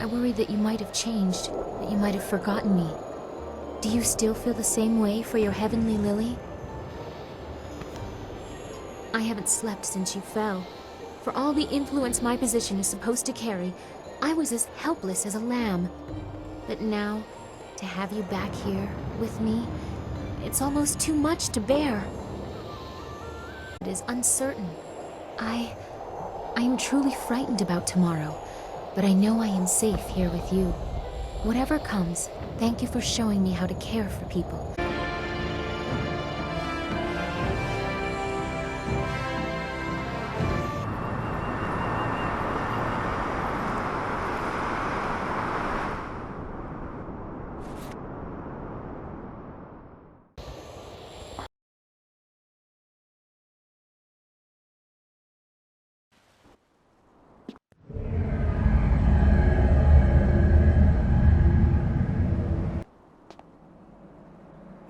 I worried that you might have changed, that you might have forgotten me. Do you still feel the same way for your heavenly lily? I haven't slept since you fell. For all the influence my position is supposed to carry, I was as helpless as a lamb. But now, to have you back here, with me, it's almost too much to bear. It is uncertain. I am truly frightened about tomorrow, but I know I am safe here with you. Whatever comes, thank you for showing me how to care for people.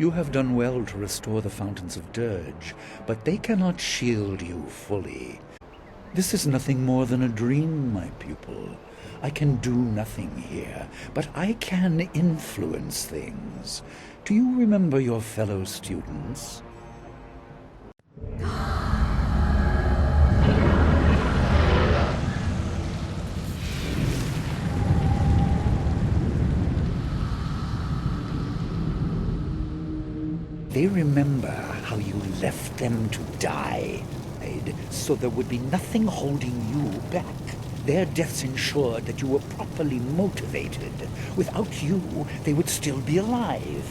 You have done well to restore the Fountains of Dirge, but they cannot shield you fully. This is nothing more than a dream, my pupil. I can do nothing here, but I can influence things. Do you remember your fellow students? They remember how you left them to die, so there would be nothing holding you back. Their deaths ensured that you were properly motivated. Without you, they would still be alive.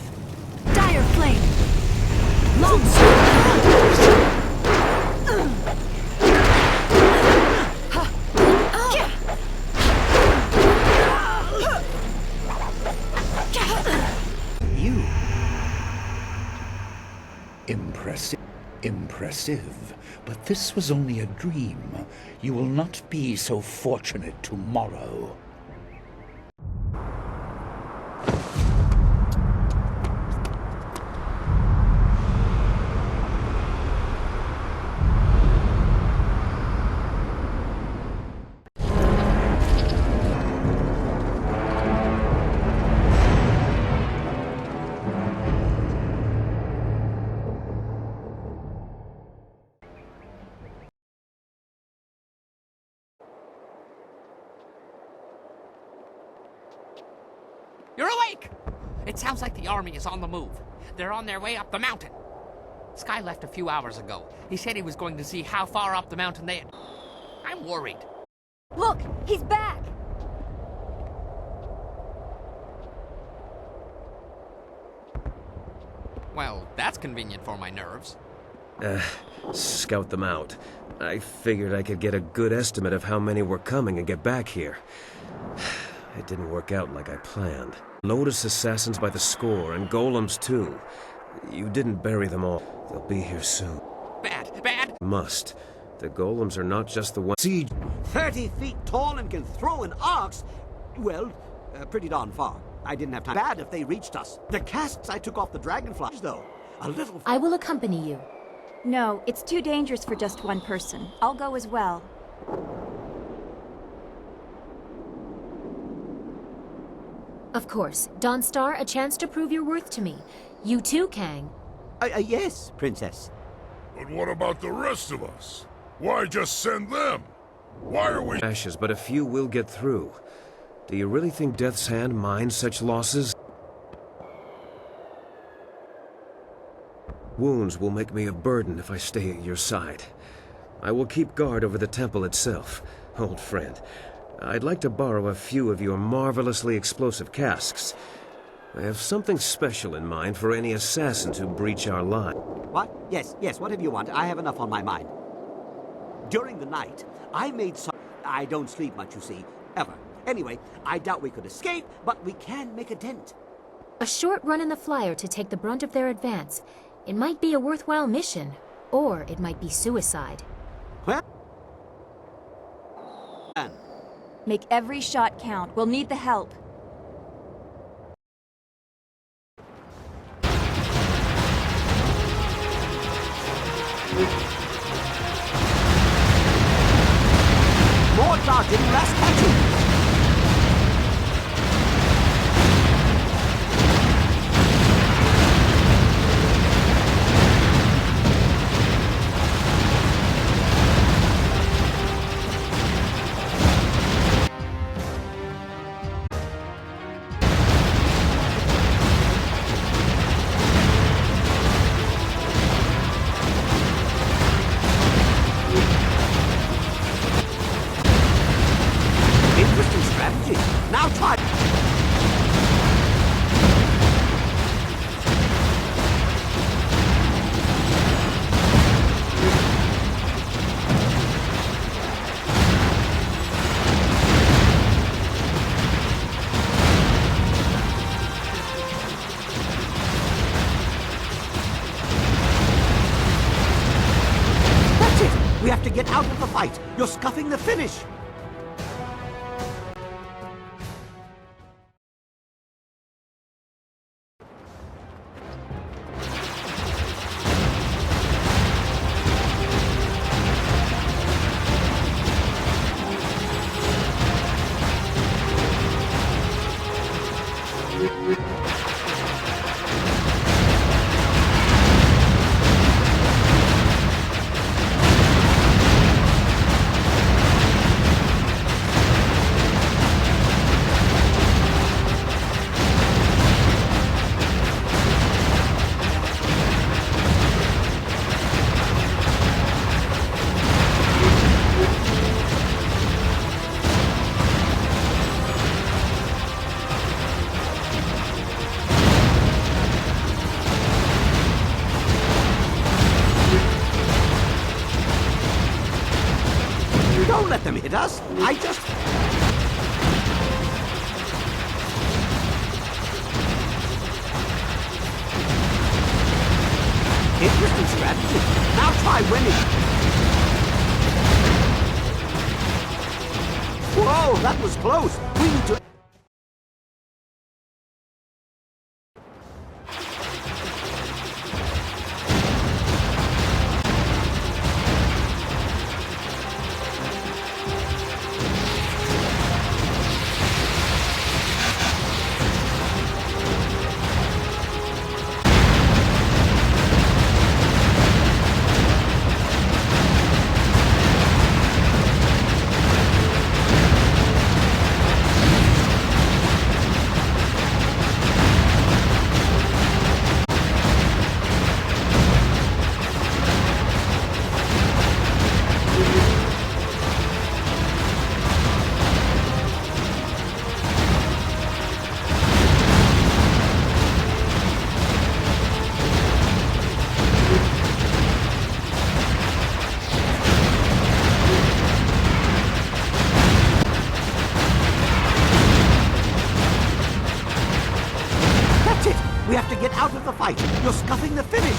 Dire Flame! Long You. Impressive. But this was only a dream. You will not be so fortunate tomorrow. You're awake! It sounds like the army is on the move. They're on their way up the mountain. Sky left a few hours ago. He said he was going to see how far up the mountain they had... I'm worried. Look! He's back! Well, that's convenient for my nerves. Scout them out. I figured I could get a good estimate of how many were coming and get back here. It didn't work out like I planned. Lotus assassins by the score, and golems too. You didn't bury them all. They'll be here soon. Bad! Must. The golems are not just the ones... Siege 30 feet tall and can throw an axe. Well, pretty darn far. I didn't have time. Bad if they reached us. The casks I took off the dragonflies, though. A little... I will accompany you. No, it's too dangerous for just one person. I'll go as well. Of course. Dawnstar, a chance to prove your worth to me. You too, Kang. Yes, Princess. But what about the rest of us? Why just send them? Why are we... Ashes, but a few will get through. Do you really think Death's Hand minds such losses? Wounds will make me a burden if I stay at your side. I will keep guard over the temple itself. Old friend, I'd like to borrow a few of your marvelously explosive casks. I have something special in mind for any assassins who breach our line. What? Yes, whatever you want. I have enough on my mind. During the night, I made some... I don't sleep much, you see, ever. Anyway, I doubt we could escape, but we can make a dent. A short run in the flyer to take the brunt of their advance. It might be a worthwhile mission, or it might be suicide. Well... Make every shot count. We'll need the help. More dodging, less catching. have to get out of the fight. You're scuffing the finish. Don't let them hit us. I just... Interesting strategy. Now try winning. Whoa, that was close. We need to... We have to get out of the fight. You're scuffing the finish.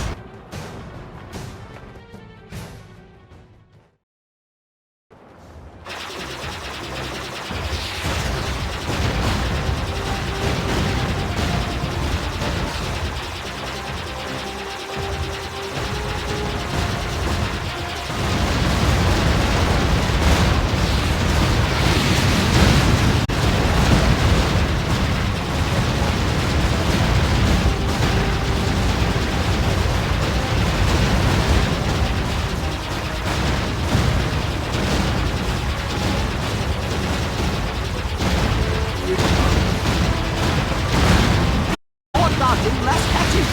Last catching.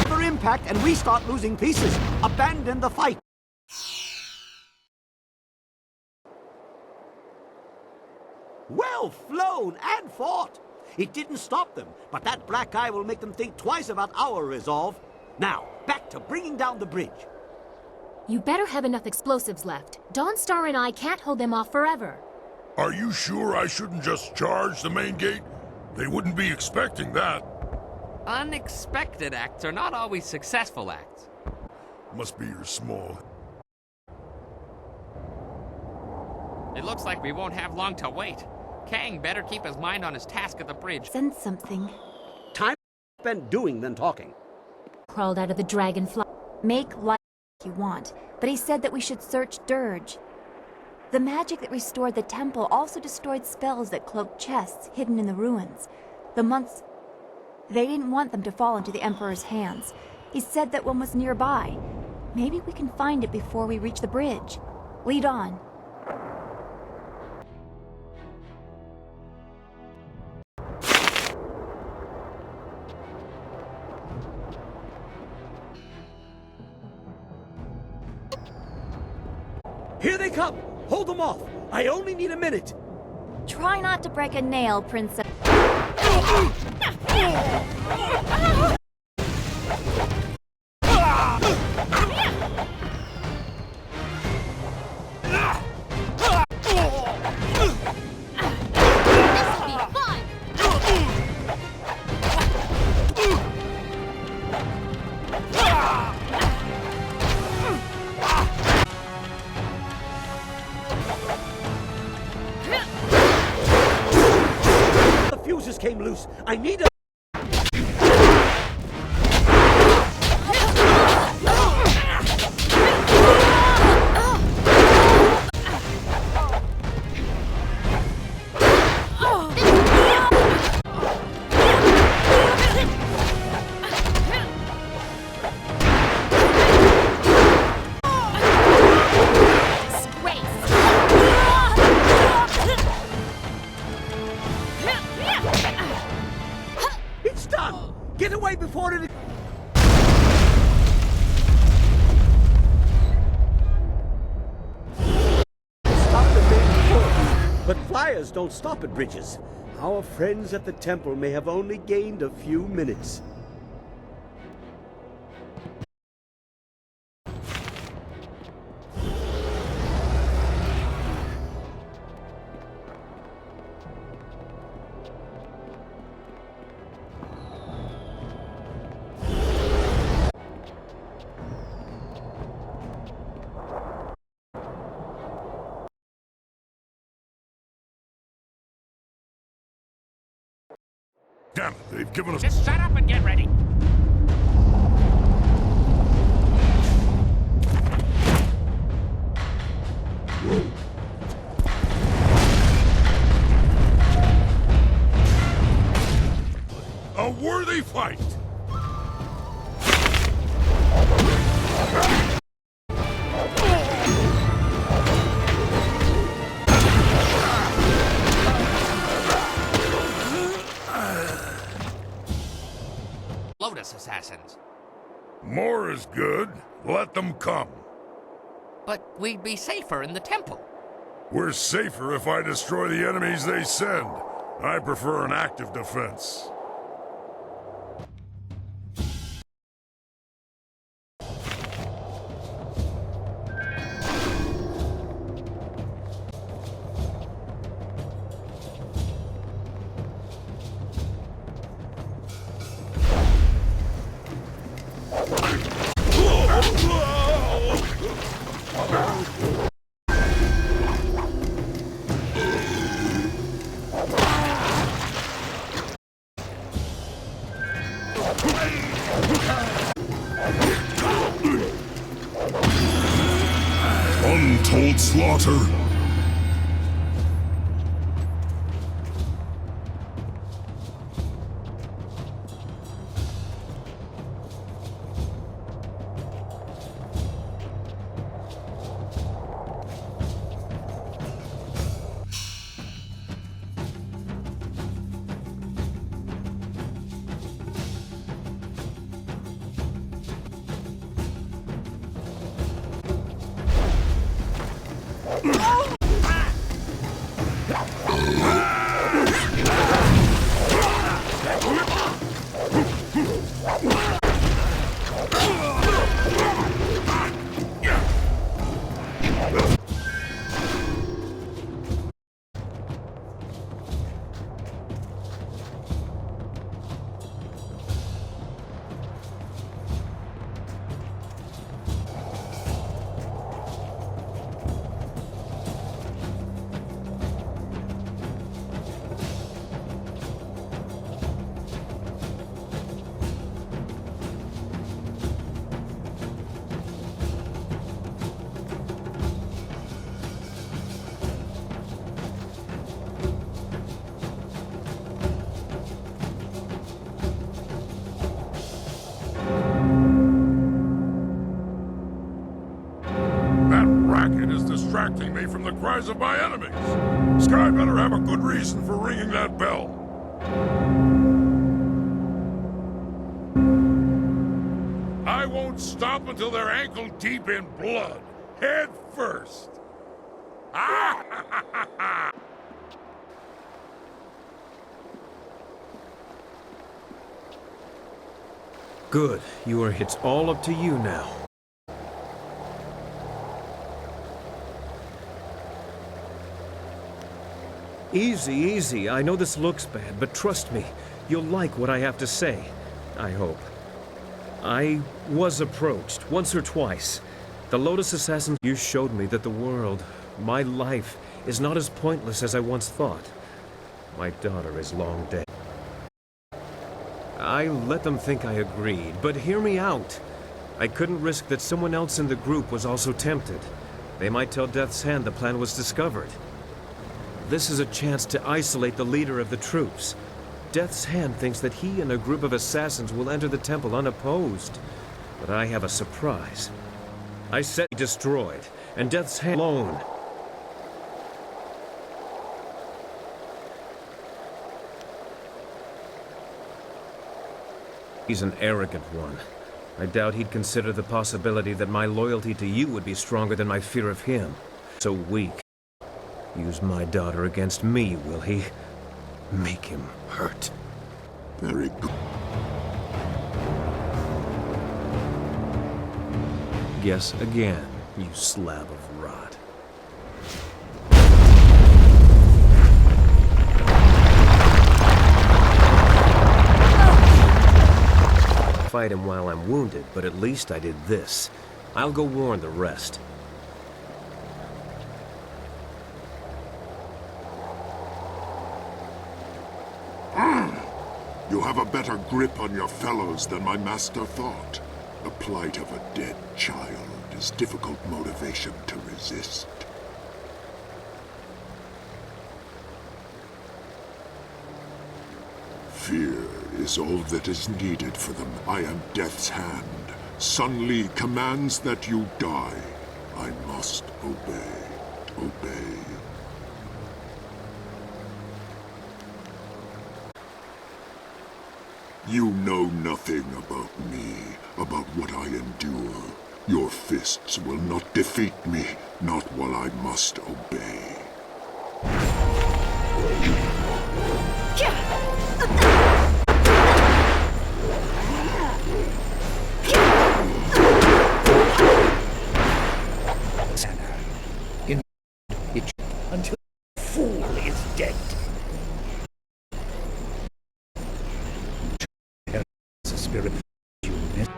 Another impact and we start losing pieces. Abandon the fight. Well flown and fought. It didn't stop them, but that black eye will make them think twice about our resolve. Now, back to bringing down the bridge. You better have enough explosives left. Dawnstar and I can't hold them off forever. Are you sure I shouldn't just charge the main gate? They wouldn't be expecting that. Unexpected acts are not always successful acts. Must be your small... It looks like we won't have long to wait. Kang better keep his mind on his task at the bridge. Sense something. Time spent doing than talking. Crawled out of the dragonfly. Make life if you want, but he said that we should search Dirge. The magic that restored the temple also destroyed spells that cloaked chests hidden in the ruins. The monks... They didn't want them to fall into the Emperor's hands. He said that one was nearby. Maybe we can find it before we reach the bridge. Lead on. Here they come! Hold them off! I only need a minute! Try not to break a nail, Princess. This'll be fun! fuses came loose. I need a... It's done! Get away before it... Stop the thing before you. But flyers don't stop at bridges. Our friends at the temple may have only gained a few minutes. Damn it, they've given us... Just shut up and get ready. a worthy fight! Lotus assassins. More is good. Let them come. But we'd be safer in the temple. We're safer if I destroy the enemies they send. I prefer an active defense. Untold slaughter. It is distracting me from the cries of my enemies. Sky better have a good reason for ringing that bell. I won't stop until they're ankle deep in blood. Head first. Good. It's all up to you now. Easy, easy. I know this looks bad, but trust me, you'll like what I have to say. I hope. I was approached, once or twice. The Lotus Assassin, you showed me that the world, my life, is not as pointless as I once thought. My daughter is long dead. I let them think I agreed, but hear me out. I couldn't risk that someone else in the group was also tempted. They might tell Death's Hand the plan was discovered. This is a chance to isolate the leader of the troops. Death's Hand thinks that he and a group of assassins will enter the temple unopposed. But I have a surprise. I said destroyed, and Death's Hand alone. He's an arrogant one. I doubt he'd consider the possibility that my loyalty to you would be stronger than my fear of him. So weak. Use my daughter against me, will he? Make him hurt. Very good. Guess again, you slab of rot. Fight him while I'm wounded, but at least I did this. I'll go warn the rest. You have a better grip on your fellows than my master thought. The plight of a dead child is difficult motivation to resist. Fear is all that is needed for them. I am Death's Hand. Sun Li commands that you die. I must obey. Obey. You know nothing about me, about what I endure. Your fists will not defeat me, not while I must obey. In it until the fool is dead. The spirit you miss.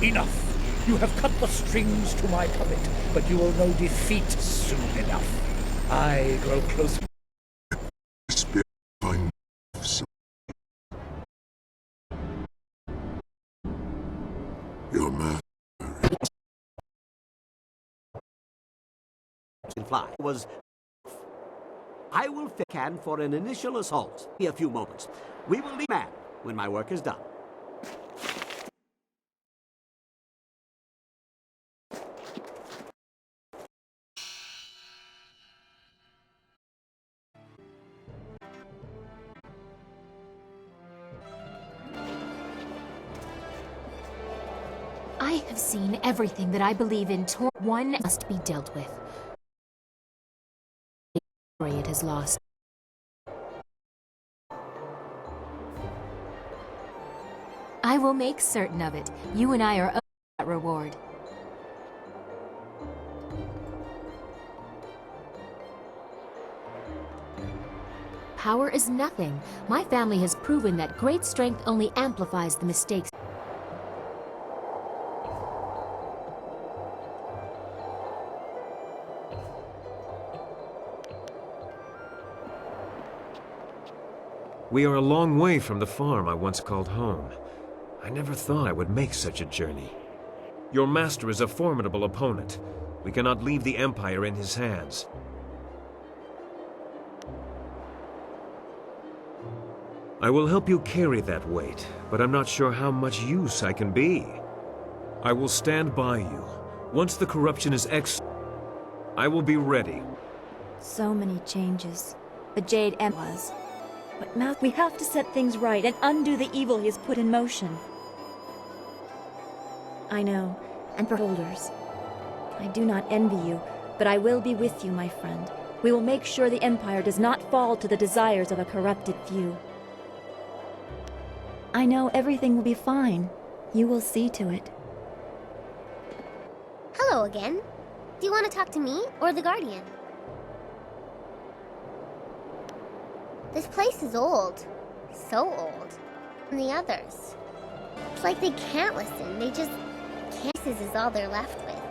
Enough! You have cut the strings to my puppet, but you will know defeat soon enough. I grow close. Spirit find some. Your master Can fly. Was I will can for an initial assault. In a few moments. We will leave man when my work is done. I have seen everything that I believe in. One must be dealt with. It has lost. I will make certain of it. You and I are owed that reward. Power is nothing. My family has proven that great strength only amplifies the mistakes. We are a long way from the farm I once called home. I never thought I would make such a journey. Your master is a formidable opponent. We cannot leave the Empire in his hands. I will help you carry that weight, but I'm not sure how much use I can be. I will stand by you. Once the corruption is I will be ready. So many changes. The Jade Em was. But now we have to set things right and undo the evil he has put in motion. I know, and for holders, I do not envy you, but I will be with you, my friend. We will make sure the Empire does not fall to the desires of a corrupted few. I know everything will be fine. You will see to it. Hello again. Do you want to talk to me or the Guardian? This place is old. So old. And the others. It's like they can't listen. They just can't. This is all they're left with.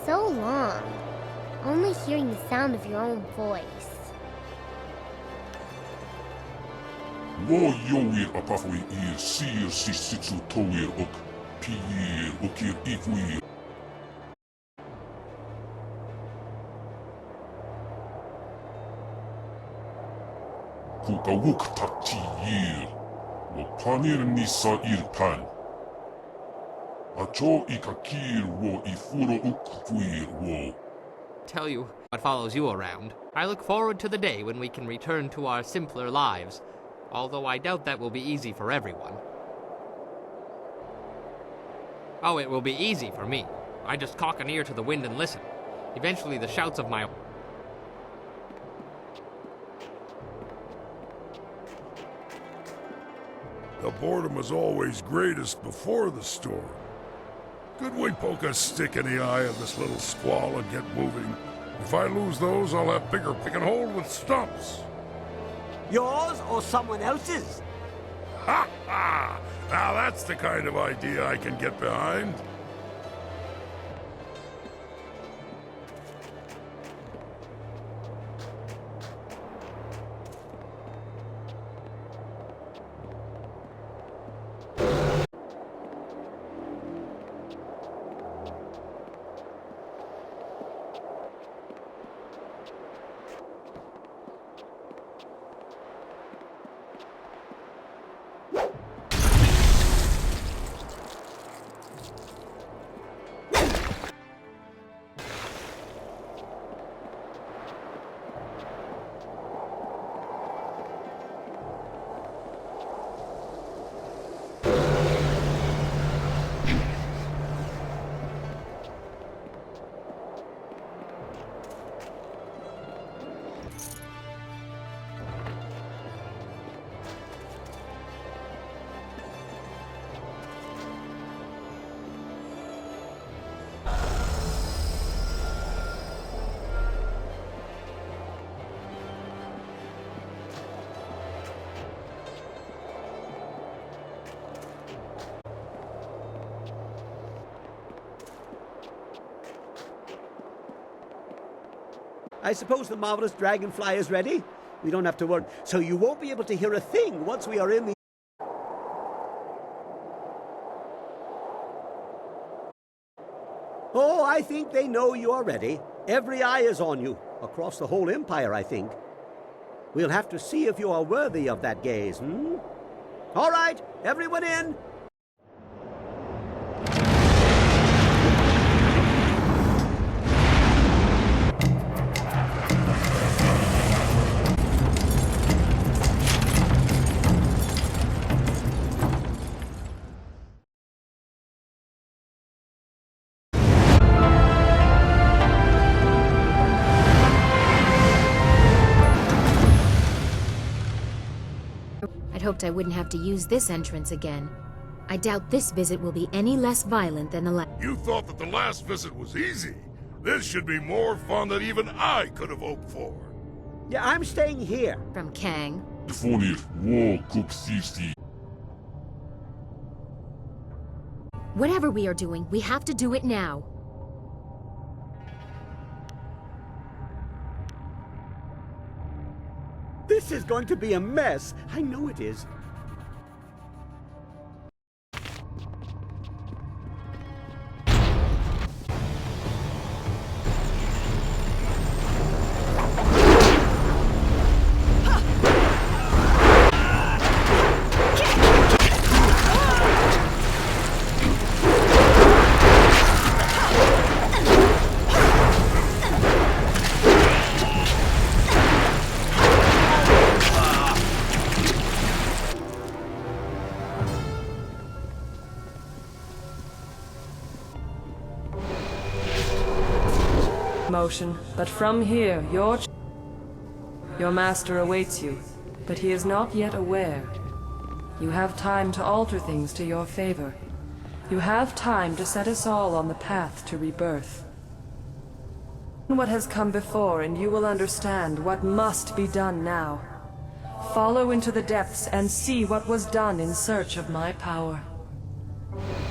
So long. Only hearing the sound of your own voice. Wo yoir apafui ir sir sisitsu toir ok piir okir ikui. Kukawuk takti yir. Wo panir nisa irpan. Acho ikakir wo ifuro ukfuir wo. Tell you what follows you around. I look forward to the day when we can return to our simpler lives, although I doubt that will be easy for everyone. Oh, it will be easy for me. I just cock an ear to the wind and listen. Eventually the shouts of my... The boredom is always greatest before the storm. Could we poke a stick in the eye of this little squall and get moving? If I lose those, I'll have bigger pick and hold with stumps. Yours or someone else's? Ha ha! Now that's the kind of idea I can get behind. I suppose the marvelous dragonfly is ready? We don't have to worry. So you won't be able to hear a thing once we are in the... Oh, I think they know you are ready. Every eye is on you. Across the whole Empire, I think. We'll have to see if you are worthy of that gaze, hmm? All right, everyone in. I'd hoped I wouldn't have to use this entrance again. I doubt this visit will be any less violent than the last. You thought that the last visit was easy. This should be more fun than even I could have hoped for. Yeah, I'm staying here. From Kang. Whatever we are doing, we have to do it now. This is going to be a mess. I know it is. motion, but from here, your master awaits you, but he is not yet aware. You have time to alter things to your favor. You have time to set us all on the path to rebirth. What has come before, and you will understand what must be done now. Follow into the depths and see what was done in search of my power.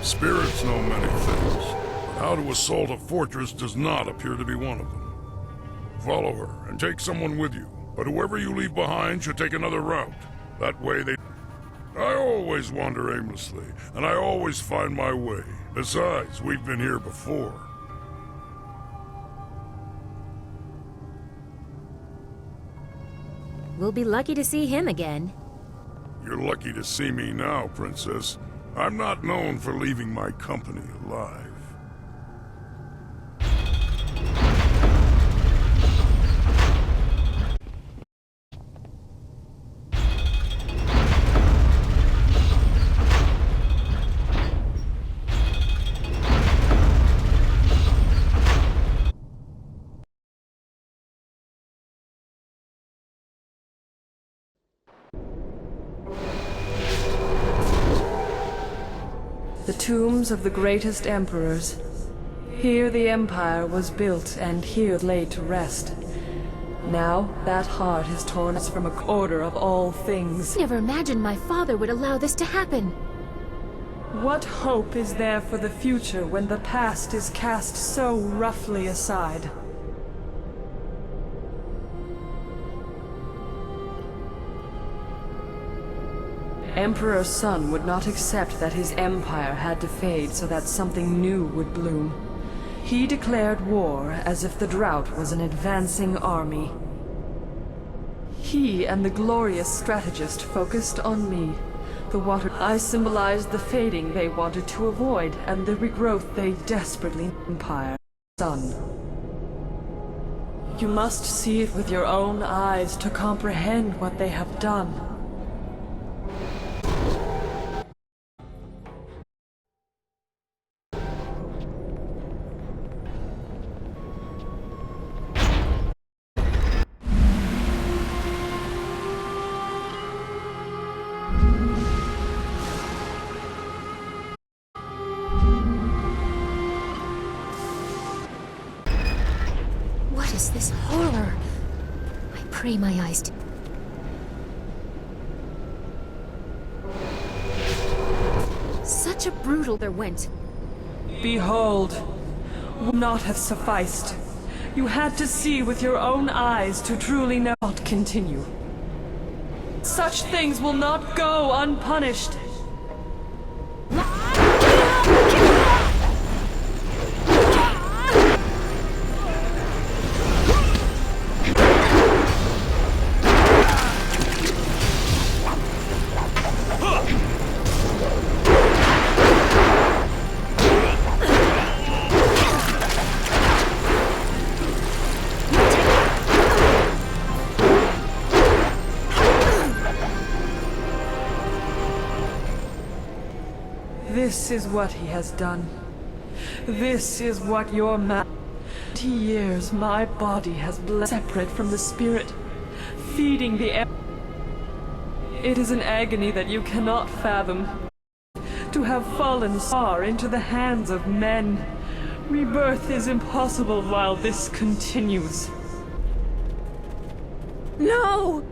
Spirits know many things, but how to assault a fortress does not appear to be one of them. Follow her, and take someone with you, but whoever you leave behind should take another route. That way they... I always wander aimlessly, and I always find my way. Besides, we've been here before. We'll be lucky to see him again. You're lucky to see me now, Princess. I'm not known for leaving my company alive. The tombs of the greatest emperors. Here the empire was built and here laid to rest. Now that heart is torn from a order of all things. I never imagined my father would allow this to happen. What hope is there for the future when the past is cast so roughly aside? Emperor Sun would not accept that his empire had to fade so that something new would bloom. He declared war as if the drought was an advancing army. He and the glorious strategist focused on me. The water I symbolized the fading they wanted to avoid and the regrowth they desperately needed. Empire Sun. You must see it with your own eyes to comprehend what they have done. What is this horror? I pray my eyes to... Such a brutal there went. Behold, would not have sufficed. You had to see with your own eyes to truly know. Not continue. Such things will not go unpunished. This is what he has done. This is what your 20 years my body has bled separate from the spirit, feeding the air. It is an agony that you cannot fathom. To have fallen far into the hands of men. Rebirth is impossible while this continues. No!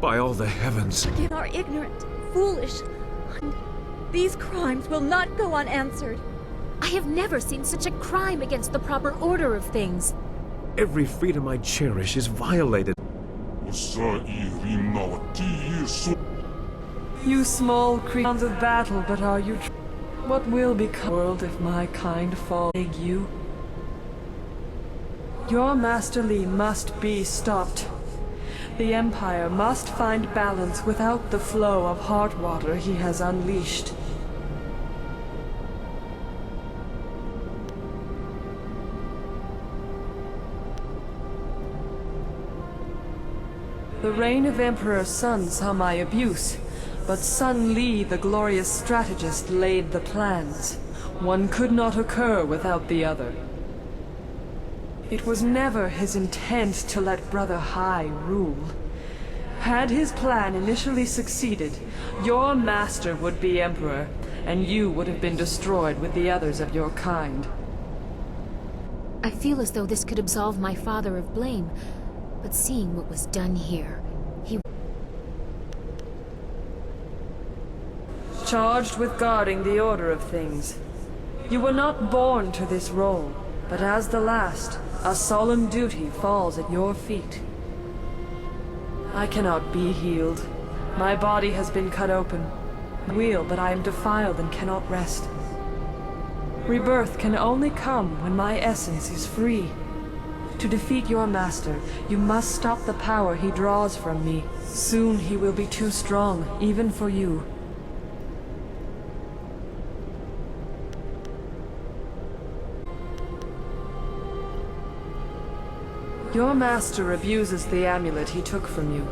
By all the heavens. You are ignorant, foolish, and these crimes will not go unanswered. I have never seen such a crime against the proper order of things. Every freedom I cherish is violated. You small creatures of battle, but are you what will become the world if my kind fall you? Your Master Li must be stopped. The Empire must find balance without the flow of heart water he has unleashed. The reign of Emperor Sun saw my abuse, but Sun Li, the glorious strategist, laid the plans. One could not occur without the other. It was never his intent to let Brother Hai rule. Had his plan initially succeeded, your master would be emperor, and you would have been destroyed with the others of your kind. I feel as though this could absolve my father of blame, but seeing what was done here, he... Charged with guarding the order of things. You were not born to this role, but as the last, a solemn duty falls at your feet. I cannot be healed. My body has been cut open. Wheel, but I am defiled and cannot rest. Rebirth can only come when my essence is free. To defeat your master, you must stop the power he draws from me. Soon he will be too strong, even for you. Your master abuses the amulet he took from you.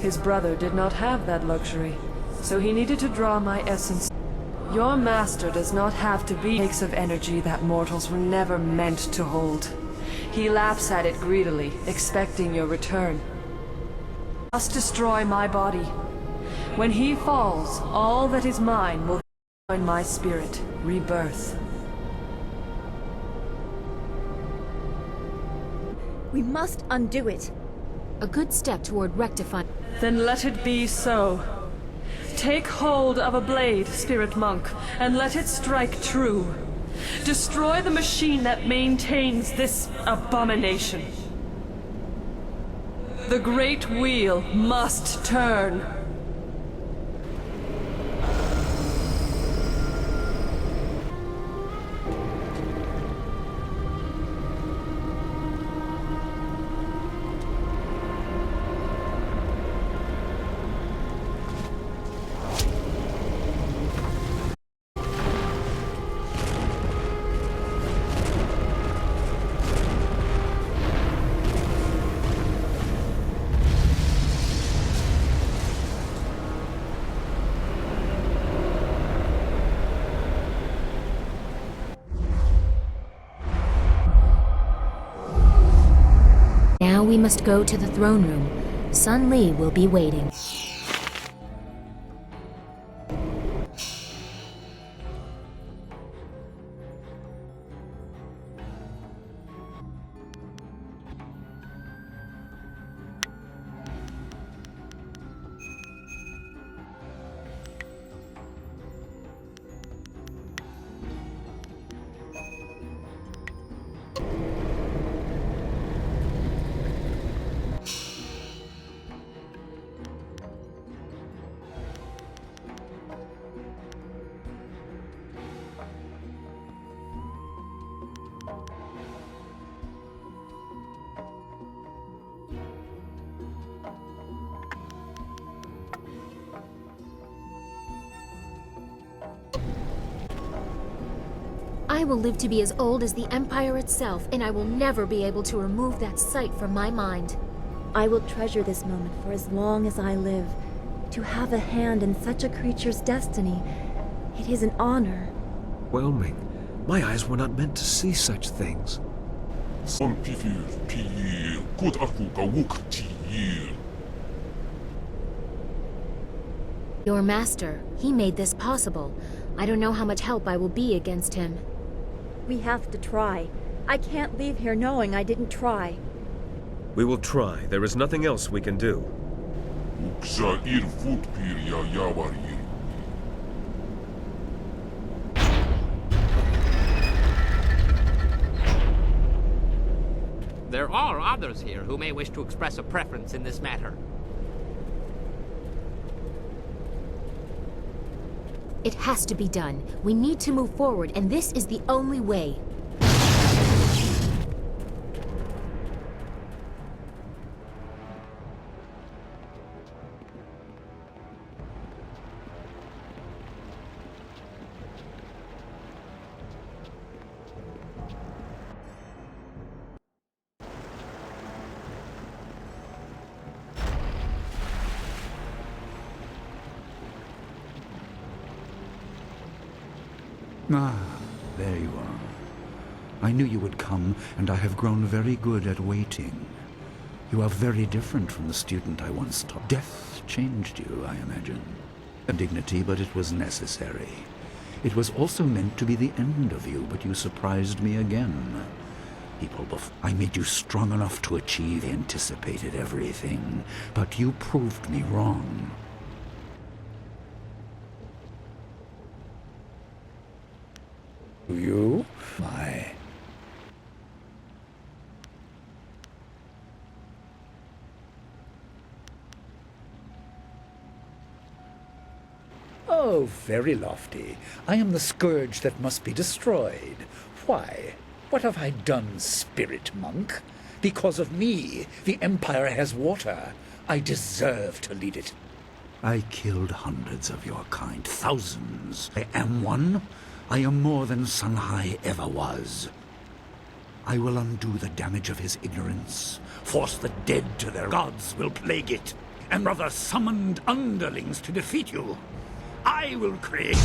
His brother did not have that luxury, so he needed to draw my essence. Your master does not have to be takes of energy that mortals were never meant to hold. He laps at it greedily, expecting your return. Must destroy my body. When he falls, all that is mine will join my spirit, rebirth. We must undo it. A good step toward rectifying... Then let it be so. Take hold of a blade, Spirit Monk, and let it strike true. Destroy the machine that maintains this abomination. The Great Wheel must turn. Now we must go to the throne room. Sun Li will be waiting. I will live to be as old as the Empire itself, and I will never be able to remove that sight from my mind. I will treasure this moment for as long as I live. To have a hand in such a creature's destiny, it is an honor. Whelming. My eyes were not meant to see such things. Your master, he made this possible. I don't know how much help I will be against him. We have to try. I can't leave here knowing I didn't try. We will try. There is nothing else we can do. There are others here who may wish to express a preference in this matter. It has to be done. We need to move forward, and this is the only way. Ah, there you are. I knew you would come, and I have grown very good at waiting. You are very different from the student I once taught. Death changed you, I imagine. A dignity, but it was necessary. It was also meant to be the end of you, but you surprised me again. I made you strong enough to achieve anticipated everything, but you proved me wrong. You? My... Oh, very lofty. I am the scourge that must be destroyed. Why? What have I done, spirit monk? Because of me, the Empire has water. I deserve to lead it. I killed hundreds of your kind, thousands. I am one. I am more than Sunhai ever was. I will undo the damage of his ignorance, force the dead to their gods will plague it, and rather summoned underlings to defeat you. I will create...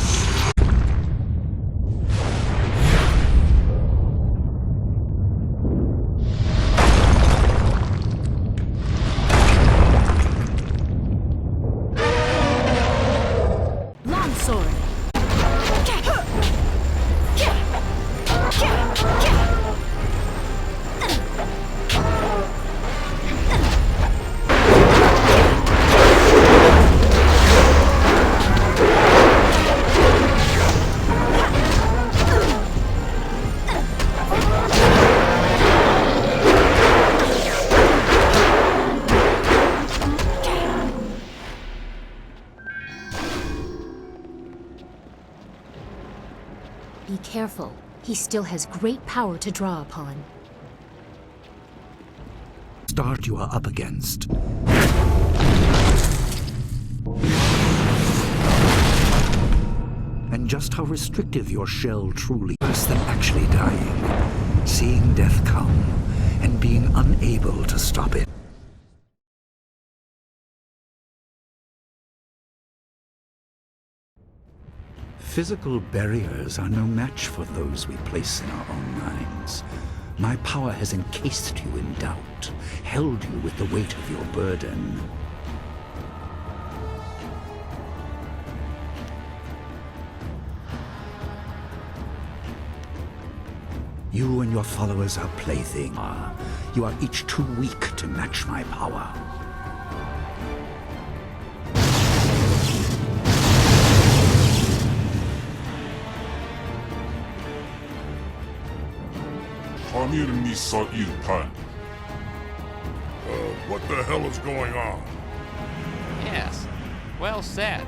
Longsword! Be careful. He still has great power to draw upon. Start you are up against. And just how restrictive your shell truly is, worse than actually dying. Seeing death come and being unable to stop it. Physical barriers are no match for those we place in our own minds. My power has encased you in doubt, held you with the weight of your burden. You and your followers are playthings. You are each too weak to match my power. What the hell is going on? Yes, well said.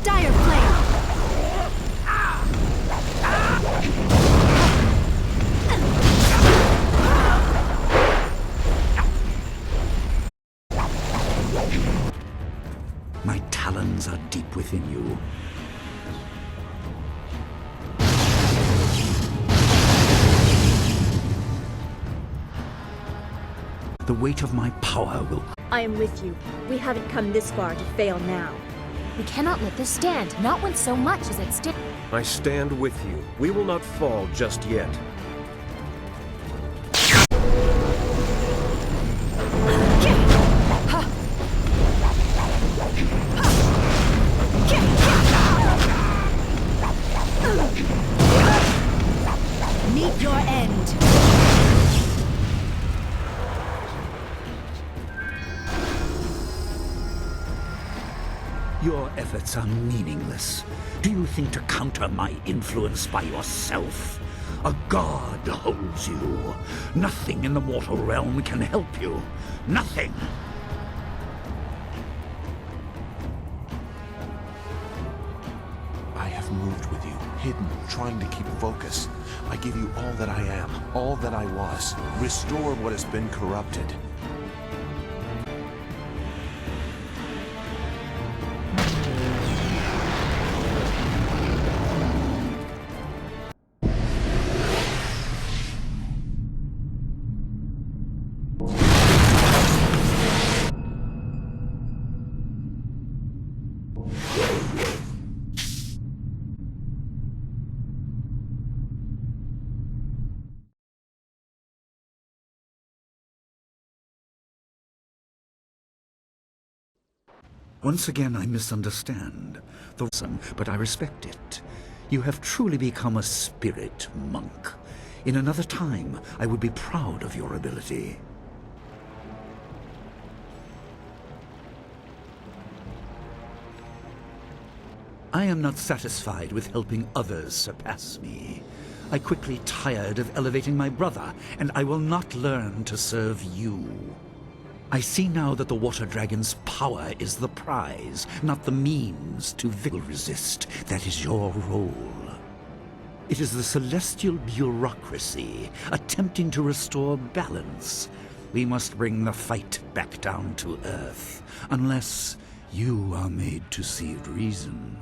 Dire flame! My talons are deep within you. The weight of my power will... I am with you. We haven't come this far to fail now. We cannot let this stand, not when so much is at stake. I stand with you. We will not fall just yet. Meet your end. Your efforts are meaningless. Do you think to counter my influence by yourself? A god holds you. Nothing in the mortal realm can help you. Nothing. I have moved with you, hidden, trying to keep focus. I give you all that I am, all that I was. Restore what has been corrupted. Once again, I misunderstand. But I respect it. You have truly become a spirit monk. In another time, I would be proud of your ability. I am not satisfied with helping others surpass me. I quickly tired of elevating my brother, and I will not learn to serve you. I see now that the Water Dragon's power is the prize, not the means to resist. That is your role. It is the celestial bureaucracy attempting to restore balance. We must bring the fight back down to Earth, unless you are made to see reason.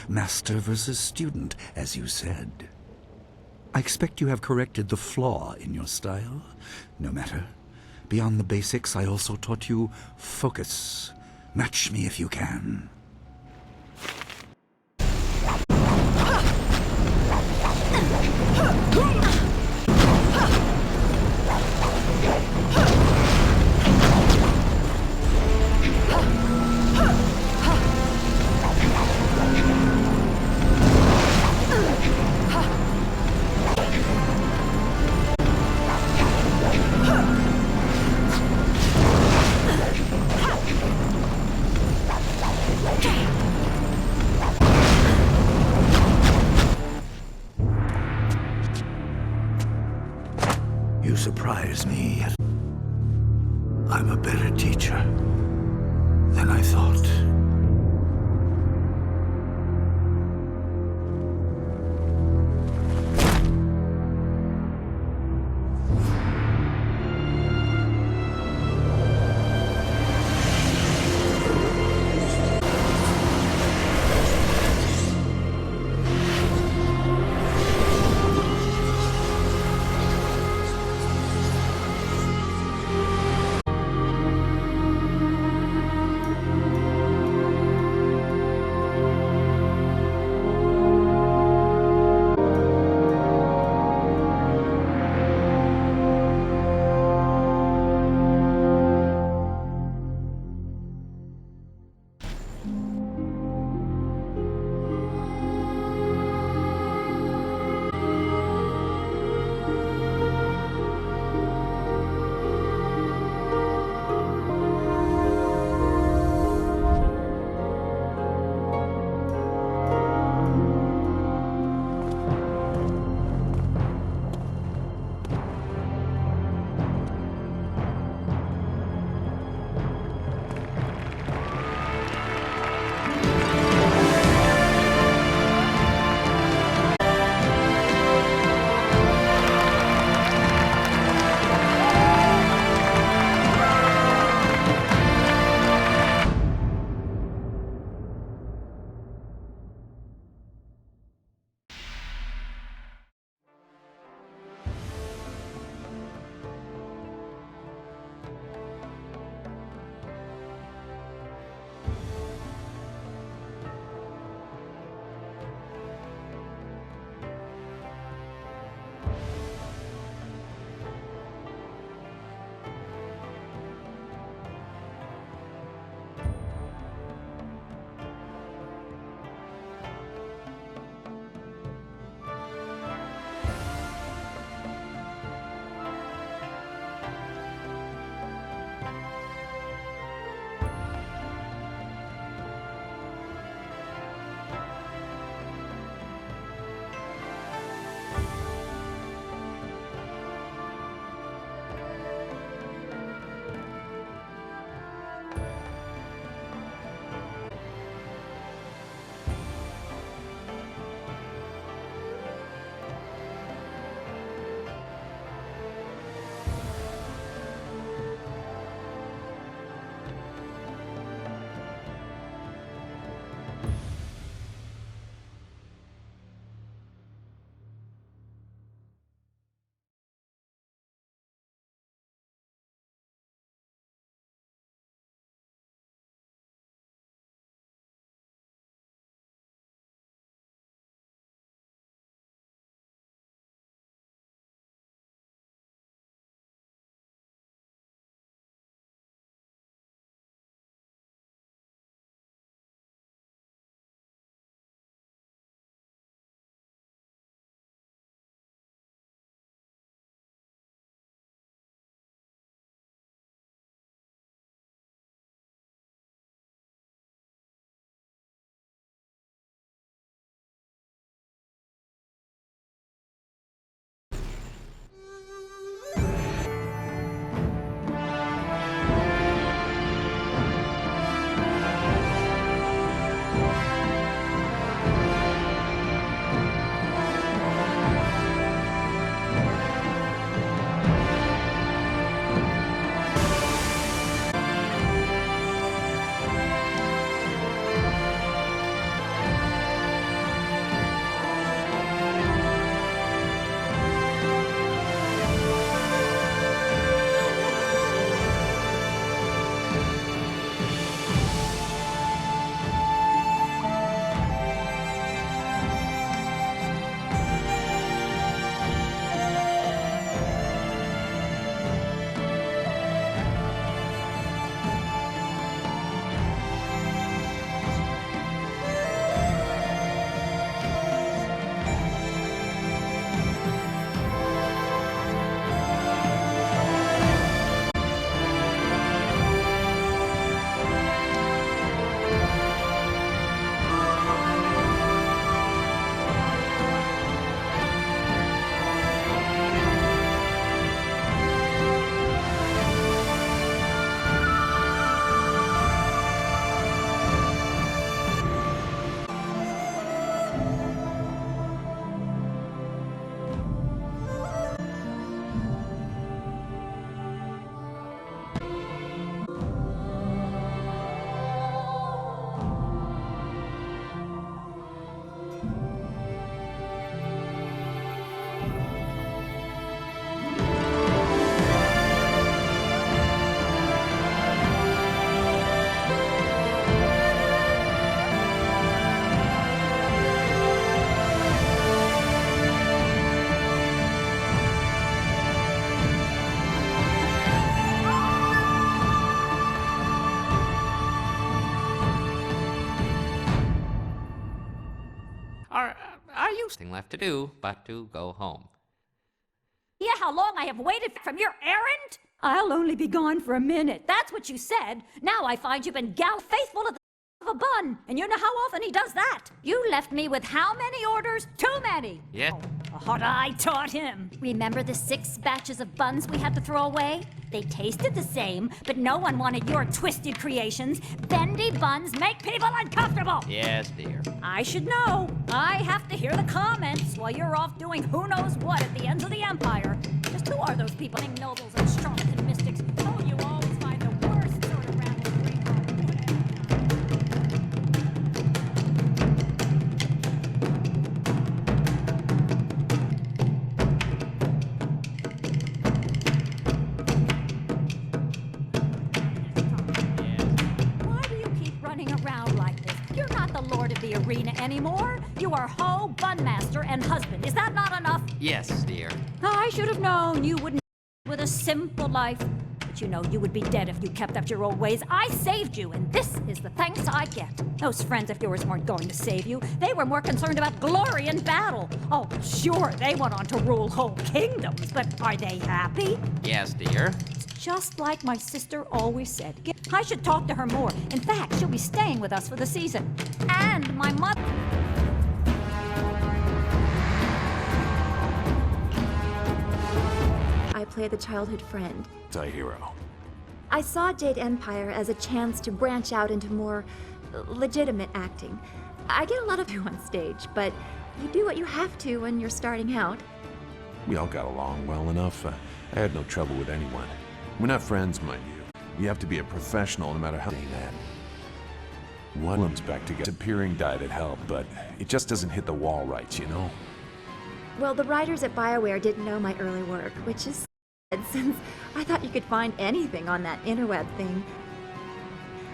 Master versus student, as you said. I expect you have corrected the flaw in your style. No matter. Beyond the basics, I also taught you focus. Match me if you can. You surprise me. I'm a better teacher than I thought. Are you nothing left to do but to go home? Yeah, how long I have waited from your errand? I'll only be gone for a minute. That's what you said. Now I find you've been faithful to the of a bun, and you know how often he does that. You left me with how many orders? Too many. Yeah. What I taught him. Remember the 6 batches of buns we had to throw away? They tasted the same, but no one wanted your twisted creations. Bendy buns make people uncomfortable. Yes, dear. I should know. I have to hear the comments while you're off doing who knows what at the ends of the Empire. Just who are those people, nobles and strong and mystics? Oh, you always find the worst sort of rabble. The arena anymore. You are Ho, Bunmaster, and husband. Is that not enough? Yes, dear. I should have known you wouldn't with a simple life. But you know you would be dead if you kept up your old ways. I saved you, and this is the thanks I get. Those friends of yours weren't going to save you. They were more concerned about glory in battle. Oh, sure, they went on to rule whole kingdoms, but are they happy? Yes, dear. Just like my sister always said. I should talk to her more. In fact, she'll be staying with us for the season. And my mother... I play the childhood friend. Anti-hero. I saw Jade Empire as a chance to branch out into more legitimate acting. I get a lot of you on stage, but you do what you have to when you're starting out. We all got along well enough. I had no trouble with anyone. We're not friends, mind you. You have to be a professional no matter how they that. One of them's back together. Disappearing died at help, but it just doesn't hit the wall right, you know? Well, the writers at BioWare didn't know my early work, which is sad since I thought you could find anything on that interweb thing.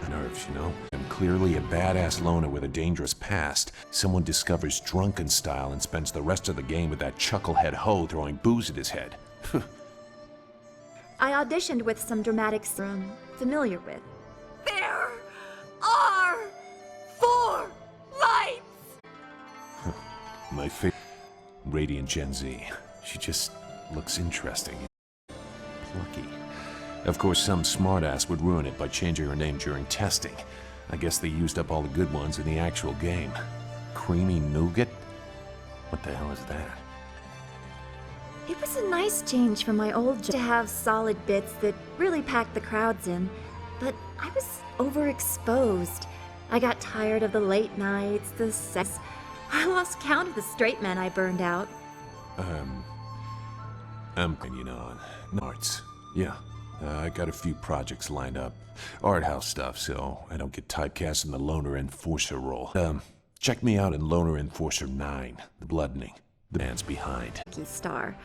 Nerves, you know? I'm clearly a badass loner with a dangerous past. Someone discovers drunken style and spends the rest of the game with that chucklehead Ho throwing booze at his head. I auditioned with some dramatics I'm familiar with. There are 4 lights! My favorite, Radiant Gen Z. She just looks interesting. Plucky. Of course, some smartass would ruin it by changing her name during testing. I guess they used up all the good ones in the actual game. Creamy nougat? What the hell is that? It was a nice change from my old job to have solid bits that really packed the crowds in, but I was overexposed. I got tired of the late nights, the sex. I lost count of the straight men I burned out. I'm arts. Yeah, I got a few projects lined up. Art house stuff, so I don't get typecast in the Loner Enforcer role. Check me out in Loner Enforcer 9, The Bloodening. The man's behind. Star.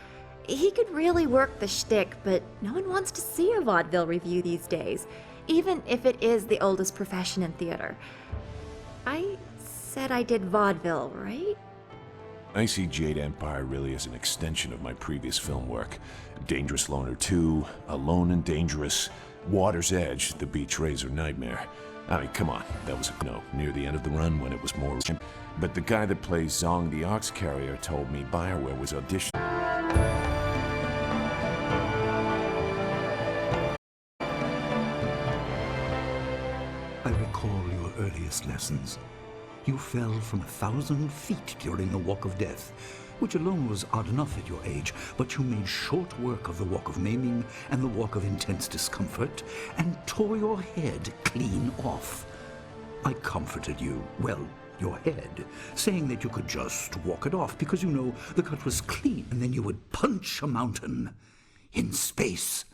He could really work the shtick, but no one wants to see a vaudeville review these days, even if it is the oldest profession in theater. I said I did vaudeville, right? I see Jade Empire really as an extension of my previous film work. Dangerous Loner 2, Alone and Dangerous, Water's Edge, The Beach Razor Nightmare. I mean, come on, that was near the end of the run when it was more... But the guy that plays Zong the Ox Carrier told me BioWare was auditioning. I recall your earliest lessons. You fell from 1,000 feet during the Walk of Death, which alone was odd enough at your age, but you made short work of the Walk of Maiming and the Walk of Intense Discomfort, and tore your head clean off. I comforted you, well, your head, saying that you could just walk it off because, you know, the cut was clean, and then you would punch a mountain in space.